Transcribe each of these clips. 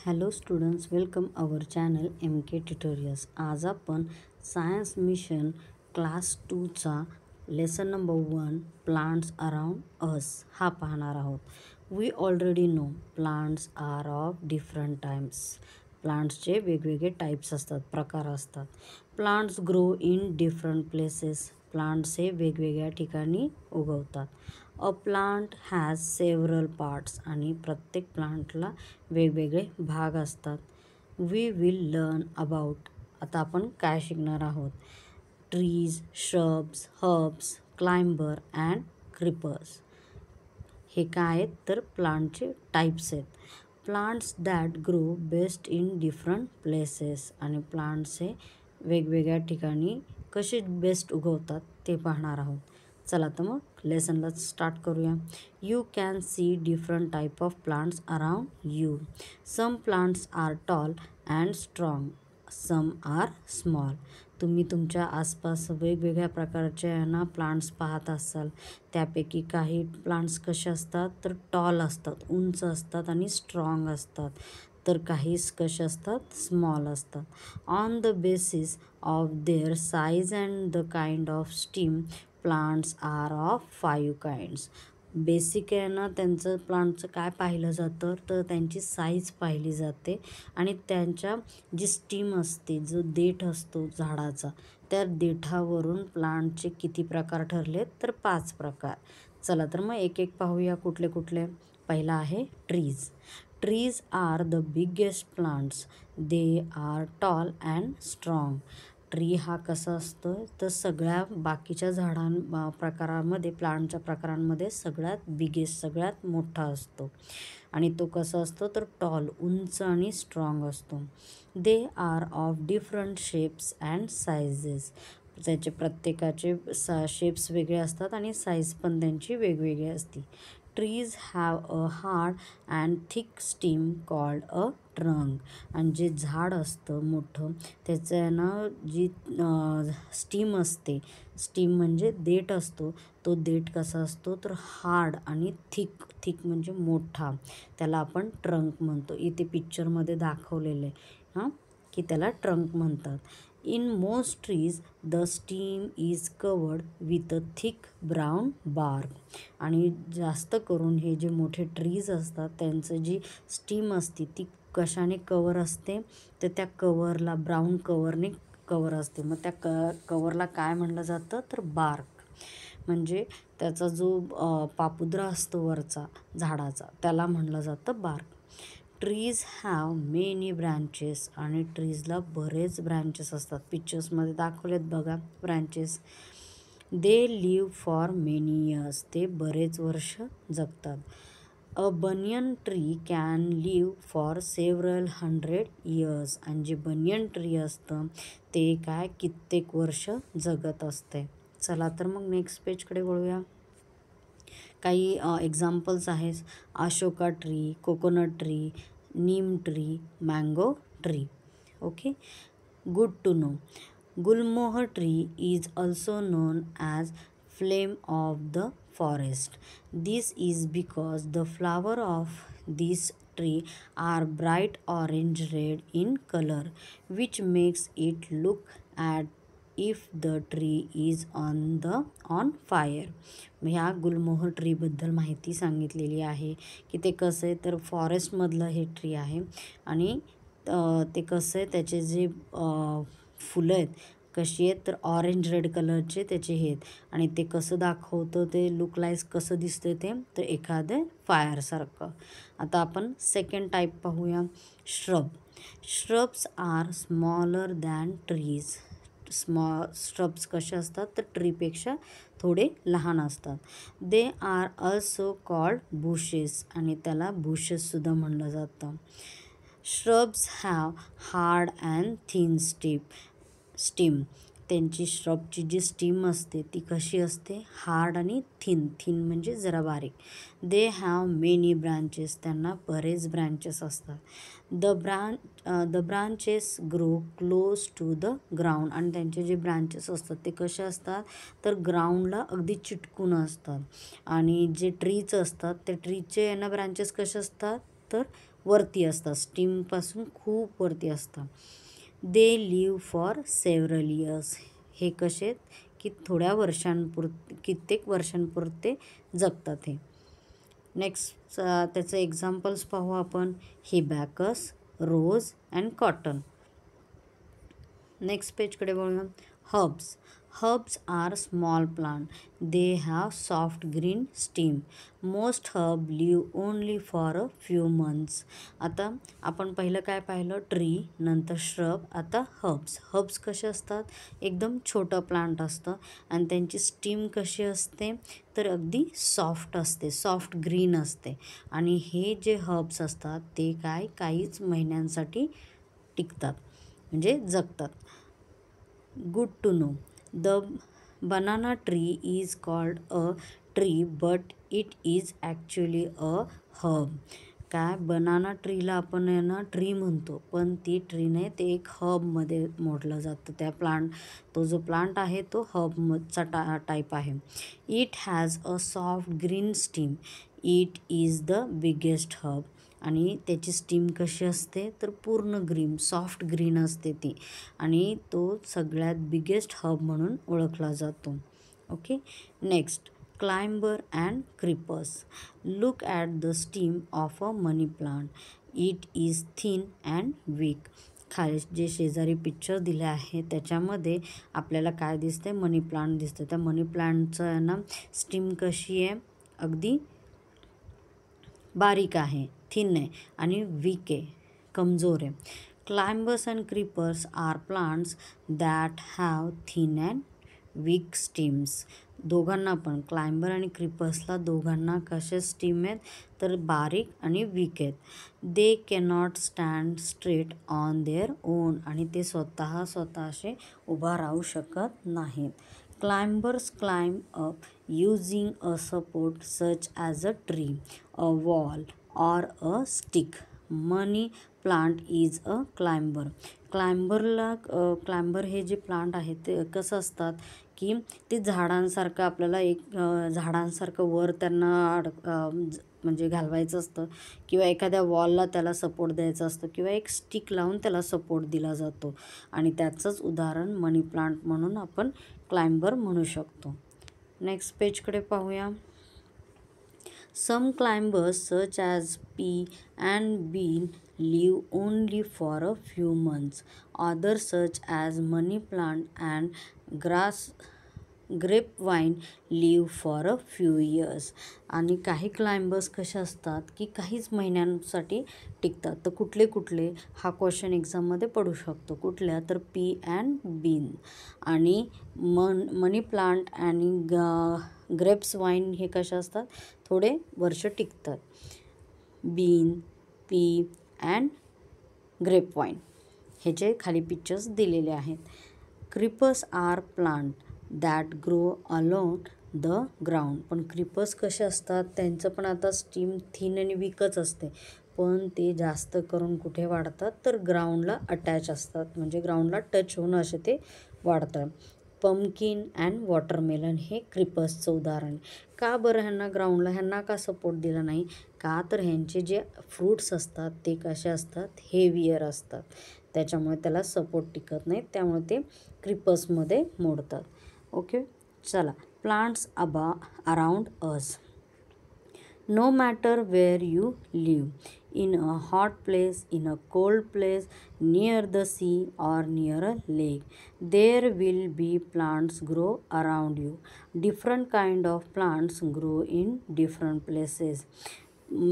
Hello students, welcome our channel MK tutorials. आज आपण science mission class 2चा lesson number 1 plants around us हा पाहणार आहोत. We already know plants are of different types. प्लांट्सचे वेगवेगळे टाइप्स असतात, प्रकार असतात. Plants grow in different places. Plants हे वेगवेगळ्या ठिकाणी उगवतात. A plant has several parts. आणि प्रत्येक प्लांटला वेगवेगळे भाग असतात. We will learn about. आता आपण काय शिकणार आहोत? Trees, shrubs, herbs, climber and creepers. हे काय आहेत तर प्लांटचे टाईप्स आहेत. Plants that grow best in different places. आणि प्लांट्स हे वेगवेगळ्या ठिकाणी कसे बेस्ट उगवतात ते पाहणार आहोत. चला तर मग लेसनला स्टार्ट करूया. You can see different type of plants around you. Some plants are tall and strong. Some are small. तुम्ही तुमच्या आसपास वेगवेगळ्या प्रकारचे प्लांट्स पाहत असाल. त्यापैकी काही प्लांट्स कसे असतात तर टॉल असतात, उंच असतात आणि स्ट्रॉंग असतात. तर काही कसे असतात, स्मॉल असतात. On the basis of their size and the kind of stem, plants are of 5 kinds. Basic आहे ना त्यांचं प्लांटचं काय पाहिलं जातं तर त्यांची साईज पाहिली जाते आणि त्यांच्या जी स्टीम असते, जो देठ असतो झाडाचा, त्या देठावरून प्लांटचे किती प्रकार ठरलेत तर 5 प्रकार. चला तर मग एक एक पाहूया कुठले कुठले. पहिला आहे trees. Trees are the biggest plants. They are tall and strong. Tree हा कसा असतो तर सगळ्या बाकीच्या प्रकारांमध्ये, प्लांटच्या प्रकारांमध्ये सगळ्यात बिगेस्ट, सगळ्यात मोठा असतो. आणि तो कसा असतो तर टॉल, उंच आणि स्ट्रॉंग असतो. They are of different shapes and sizes. त्याचे प्रत्येकाचे शेप्स वेगळे असतात आणि साईज पण त्यांची वेगवेगळी असते. Trees have a hard and thick steam called a trunk. आणि जे झाड असतं मोठं त्याचं जी स्टीम असते, स्टीम म्हणजे देठ असतो, तो देठ कसा असतो तर हार्ड आणि थिक. थिक म्हणजे मोठा, त्याला आपण ट्रंक म्हणतो. इथे पिक्चरमध्ये दाखवलेलं आहे की त्याला ट्रंक म्हणतात. In most trees the stem is covered with a thick brown bark. आणि जास्त करून हे जे मोठे ट्रीज असतात त्यांचं जी स्टीम असते ती कशाने कवर असते तर त्या कवरला ब्राऊन कवरने कवर असते. मग त्या कवरला काय म्हणलं जातं तर बार्क. म्हणजे त्याचा जो पापुद्रा असतो वरचा झाडाचा त्याला म्हणलं जातं bark. Trees have many branches. आणि ट्रीजला बरेच ब्रँचेस असतात. पिक्चर्समध्ये दाखवलेत बघा branches. They live for many years. ते बरेच वर्ष जगतात. A banyan tree can live for several 100 years. आणि जे बनियन ट्री असतं ते काय कित्येक वर्ष जगत असते. चला तर मग नेक्स्ट पेजकडे वळूया. काही एक्झाम्पल्स आहेत. Ashoka tree, coconut tree, neem tree, mango tree. Okay, good to know. Gulmohar tree is also known as flame of the forest. This is because the flower of this tree are bright orange red in color, which makes it look at if the tree is on fire. ह्या गुलमोहर ट्रीबद्दल माहिती सांगितलेली आहे की ते कसं आहे तर फॉरेस्टमधलं हे ट्री आहे. आणि ते कसं आहे त्याचे जे फुलं आहेत कशी आहेत तर ऑरेंज रेड कलरचे त्याचे आहेत. आणि ते कसं दाखवतं ते लुक लाईक कसं दिसतं ते तर एखादं फायरसारखं. आता आपण सेकंड टाईप पाहूया. Shrub. Shrubs are smaller than trees. Shrubs कसे असतात तर ट्रीपेक्षा थोडे लहान असतात. They are also called bushes. आणि त्याला बुशेससुद्धा म्हणलं जातं. Shrubs have hard and thin stem. त्यांची श्रबची जी स्टीम असते ती कशी असते, हार्ड आणि थिन. थिन म्हणजे जरा बारीक. They have many branches. त्यांना बरेच ब्रँचेस असतात. The branches grow close to the ground. आणि त्यांचे जे ब्रांचेस असतात ते कसे असतात तर ग्राउंडला अगदी चिटकून असतात. आणि जे ट्रीज असतात त्या ट्रीजचे ब्रांचेस कसे असतात तर वरती असतात, स्टीमपासून खूप वरती असतात. दे लिव्ह फॉर सेव्हरल इयर्स. हे कसे आहेत की थोड्या कित्येक वर्षांपुरते जगतात हे. नेक्स्ट त्याचं एक्झाम्पल्स पाहू आपण. Hibiscus, rose and cotton. Next पेजकडे बघूया. Herbs. Herbs are small plant. They have soft green stem. Most herb live only for a few months. आता आपण पहिलं काय पाहिलं, ट्री, नंतर श्रब, आता हर्ब्स. हर्ब्स कसे असतात, एकदम छोटं प्लांट असतं आणि त्यांची स्टीम कशी असते तर अगदी सॉफ्ट असते, सॉफ्ट ग्रीन असते. आणि हे जे हर्ब्स असतात ते काहीच महिन्यांसाठी टिकतात म्हणजे जगतात. Good to know. The banana tree is called a tree but it is actually a herb. काय, बनाना ट्रीला आपण आहे ना ट्री म्हणतो, पण ती ट्री नाही, ते एक हर्बमध्ये मोडलं जातं. तो जो प्लांट आहे तो हर्बचा टाईप आहे. It has a soft green steam. It is the biggest herb. आणि त्याची स्टीम कशी असते तर पूर्ण ग्रीन, सॉफ्ट ग्रीन असते ती, आणि तो सगळ्यात बिगेस्ट हर्ब म्हणून ओळखला जातो. Okay. Next, climber and creepers. Look at the stem of a money plant. It is thin and weak. खाली जे शेजारी पिक्चर दिले आहे त्याच्यामध्ये आपल्याला काय दिसते, मनी प्लांट दिसतं. त्या मनी प्लांटचं आहे ना स्टीम कशी आहे, अगदी बारीक आहे, थिन आहे आणि वीक आहे, कमजोर आहे. Climbers and creepers are plants that have thin and weak stems. दोघांना पण, क्लाइंबर आणि क्रीपर्सला दोघांना कसे स्टीम आहेत तर बारीक आणि वीक आहेत. दे cannot stand straight on their own. आणि ते स्वतः असे उभा राहू शकत नाहीत. Climbers climb up using a support such as a tree, a wall, or a stick. Money plant is a climber. Climber हे जे प्लांट आहे ते कसं असतात की ते झाडांसारखं आपल्याला झाडांसारखं वर त्यांना म्हणजे घालवायचं असतं, किंवा एखाद्या वॉलला त्याला सपोर्ट द्यायचा असतो, किंवा एक स्टिक लावून त्याला सपोर्ट दिला जातो. आणि त्याचंच उदाहरण मनी प्लांट म्हणून आपण क्लाइंबर म्हणू शकतो. नेक्स्ट पेजकडे पाहूया. Some climbers such as pea and bean live only for a few months. Other such as money plant and grapevine live for a few years. आणि काही क्लाइंबर्स कसे असतात की काहीच महिन्यांसाठी टिकतात. तर कुठले हा क्वेश्चन एक्झाममध्ये पडू शकतो. कुठल्या तर पी अँड बीन. आणि मनी प्लांट आणि ग्रेप्स वाईन हे कसे असतात, थोडे वर्ष टिकतात. Bean, pea and grape vine ह्याचे खाली पिक्चर्स दिलेले आहेत. Creepers are plant that grow along the ground. पण क्रीपर्स कसे असतात, त्यांचं पण आता स्टीम थिन आणि वीकच असते, पण ते जास्त करून कुठे वाढतात तर ग्राउंडला अटॅच असतात, म्हणजे ग्राउंडला टच होऊन असे ते वाढतात. पम्पकिन अँड वॉटरमेलन हे क्रीपर्सचं उदाहरण. का बरं ह्यांना का सपोर्ट दिला नाही, का तर ह्यांचे जे फ्रूट्स असतात ते कसे असतात, हेवियर असतात, त्याच्यामुळे त्याला सपोर्ट टिकत नाही, त्यामुळे ते क्रीपर्समध्ये मोडतात. ओके. चला, plants around us. No matter where you live, in a hot place, in a cold place, near the sea or near a lake, there will be plants grow around you. Different kind of plants grow in different places.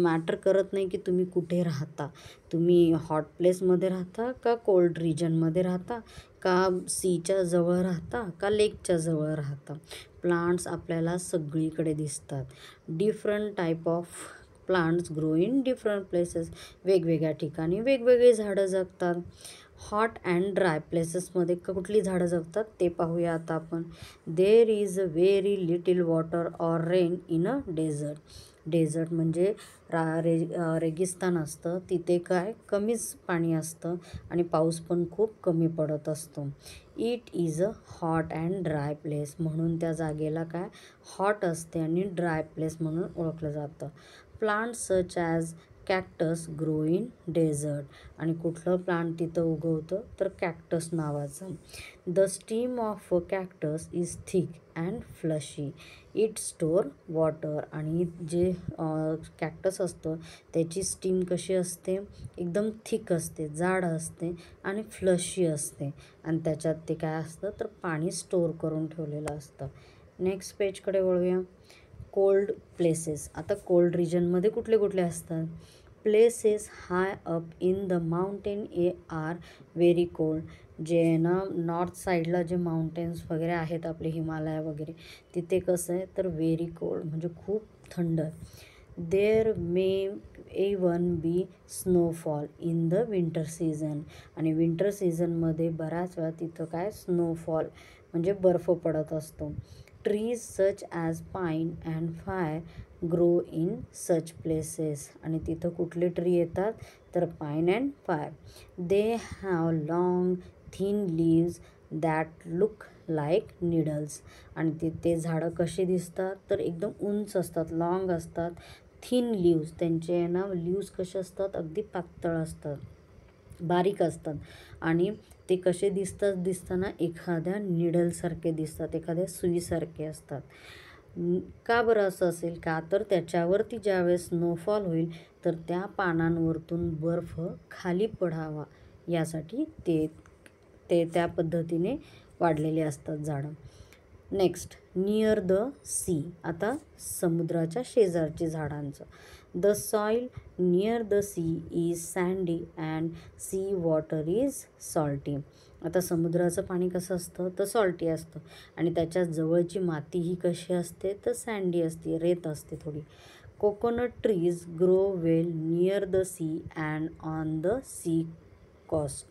Matter करत नाही की तुम्ही कुठे राहता, तुम्ही hot प्लेसमध्ये राहता का cold रिजनमध्ये राहता, का सीच्या जवळ राहता का लेकच्या जवळ राहता. प्लांट्स आपल्याला सगळीकडे दिसतात. Different type of plants grow in different places. वेगवेगळ्या ठिकाणी वेगवेगळी झाडं जगतात. हॉट अँड ड्राय प्लेसेसमध्ये कुठली झाडं जगतात ते पाहूया आता आपण. There is a very little water or rain in a desert. Desert म्हणजे रेगिस्तान असतं, तिथे कमीच पाणी असतं आणि पाऊस पण खूप कमी पडत असतो. It is a hot and dry place. म्हणून त्या जागेला हॉट असते आणि ड्राय प्लेस म्हणून ओळखलं जातं. Plants such as cactus grow in desert. आणि कुठलं प्लांट तिथं उगवतं तर कॅक्टस नावाचं. The stem of cactus is thick and fleshy. It store water. आणि जे कॅक्टस असतं त्याची स्टीम कशी असते, एकदम थिक असते, जाड असते आणि फ्लशी असते. आणि त्याच्यात ते काय असतं तर पाणी स्टोअर करून ठेवलेलं असतं. नेक्स्ट पेजकडे वळूया. Cold places. आता कोल्ड रिजनमध्ये कुठले कुठले असतात. Places high up in the mountain are very cold. जे ना नॉर्थ साईडला जे माउंटेन्स वगैरे आहेत आपले हिमालय वगैरे, तिथे कसं आहे तर व्हेरी कोल्ड म्हणजे खूप थंड. There may even be snowfall in the winter season. आणि विंटर सीझनमध्ये बऱ्याच वेळा तिथं काय स्नोफॉल म्हणजे बर्फ पडत असतो. Trees such as pine and fir grow in such places. आणि तिथं कुठले ट्री येतात तर pine and fir. They have long thin leaves that look like needles. आणि ते झाडं कशी दिसतात तर एकदम उंच असतात, लाँग असतात. थिन लीव्ज, त्यांचे ना लीव्ज कसे असतात अगदी पातळ असतात, बारीक असतात. आणि ते कसे दिसताना एखाद्या निडलसारखे दिसतात, एखाद्या सुईसारखे असतात. का बरं असं असेल का तर त्याच्यावरती ज्यावेळेस स्नोफॉल होईल तर त्या पानांवरतून बर्फ खाली पडावा यासाठी ते ते त्या पद्धतीने वाढलेले असतात झाडं. Next near the sea. आता समुद्राच्या शेजारची झाडांचं. The soil near the sea is sandy and sea water is salty. आता समुद्राचं पाणी कसं असतं तर सॉल्टी असतं आणि त्याच्या जवळची माती ही कशी असते तर सँडी असते, रेत असते थोडी. Coconut trees grow well near the sea and on the sea coast.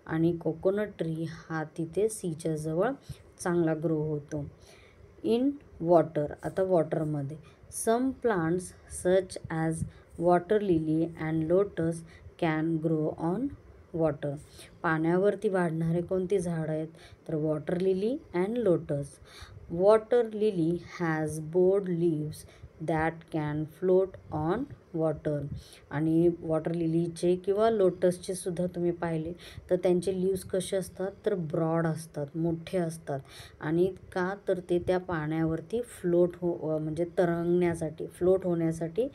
आणि कोकोनट ट्री हा तिथे सीच्या जवळ चांगला ग्रो होतो. In water. आता वॉटरमध्ये some plants such as water lily and lotus can grow on water. पाण्यावरती वाढणारे कोणती झाडं आहेत तर water lily and lotus. Water lily has broad leaves that can float on water. आणि वॉटर लिलीचे किंवा लोटसचे सुद्धा तुम्ही पाहिले तर त्यांचे लीव्स कसे असतात तर ब्रॉड असतात, मोठे असतात. आणि का तर ते त्या पाण्यावरती म्हणजे तरंगण्यासाठी, फ्लोट होण्यासाठी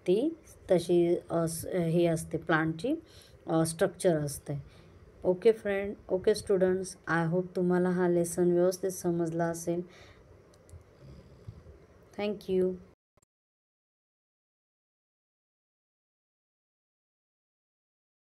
ती तशी हे असते प्लांटची स्ट्रक्चर असते. Okay friend, okay students, I hope तुम्हाला हा लेसन व्यवस्थित समजला असेल. थँक्यू.